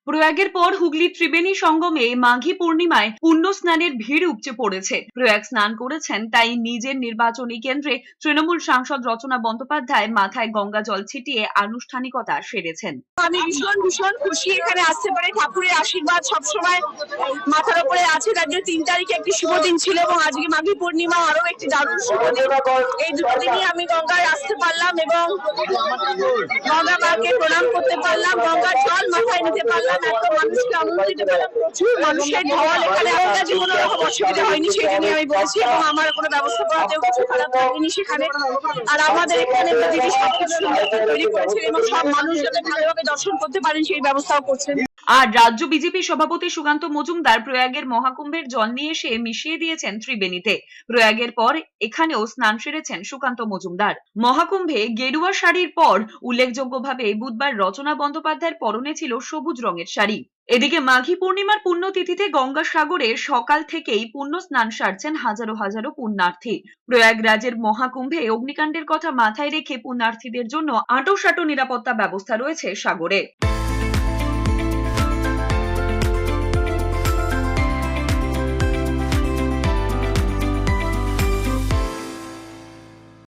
প্রয়াগের পর হুগলি ত্রিবেণী সঙ্গমে মাঘী পূর্ণিমায় পুণ্য স্নানের ভিড় উপচে পড়েছে। প্রয়াগ স্নান করেছেন, তাই নিজের নির্বাচনী কেন্দ্রে তৃণমূল সাংসদ রচনা বন্দ্যোপাধ্যায় মাথায় গঙ্গা জল ছিটিয়ে আনুষ্ঠানিকতা সেরেছেন। আমি ভীষণ ভীষণ খুশি এখানে আসতে পারে। ঠাকুরের আশীর্বাদ সবসময় মাথার উপরে আছে। তার জন্য 3 তারিখে একটি শুভ দিন ছিল এবং আজকে মাঘী পূর্ণিমা আরো একটি দারুণ শুভ দিন। এই দুটো দিনই আমি গঙ্গায় আসতে পারলাম এবং গঙ্গা মাকে প্রণাম করতে পারলাম, গঙ্গার জল মাথায় নিতে পারলাম, এত মানুষকে আনন্দ দিতে পারলাম। প্রচুর মানুষের ঢল এখানে, আমার যে কোনো রকম অসুবিধা হয়নি সেই জন্য আমি বলছি, এবং আমার কোনো ব্যবস্থা করাতেও কিছু খারাপ লাগেনি সেখানে। আর আমাদের এখানে দিদি সবকিছু তৈরি করেছেন এবং সব মানুষ যাতে ভালোভাবে দর্শন করতে পারেন সেই ব্যবস্থাও করছেন। আর রাজ্য বিজেপি সভাপতি সুকান্ত মজুমদার প্রয়াগের মহাকুম্ভের জল নিয়ে এসে মিশিয়ে দিয়েছেন ত্রিবেণীতে। প্রয়াগের পর এখানেও স্নান সেরেছেন সুকান্ত মজুমদার। মহাকুম্ভে গেরুয়া শাড়ির পর উল্লেখযোগ্যভাবে বুধবার রচনা বন্দ্যোপাধ্যায়ের পরনে ছিল সবুজ রঙের শাড়ি। এদিকে মাঘী পূর্ণিমার পুণ্যতিথিতে গঙ্গাসাগরে সকাল থেকেই পুণ্য স্নান সারছেন হাজারো হাজারো পুণ্যার্থী। প্রয়াগরাজের মহাকুম্ভে অগ্নিকাণ্ডের কথা মাথায় রেখে পুণ্যার্থীদের জন্য আঁটোসাঁটো নিরাপত্তা ব্যবস্থা রয়েছে সাগরে।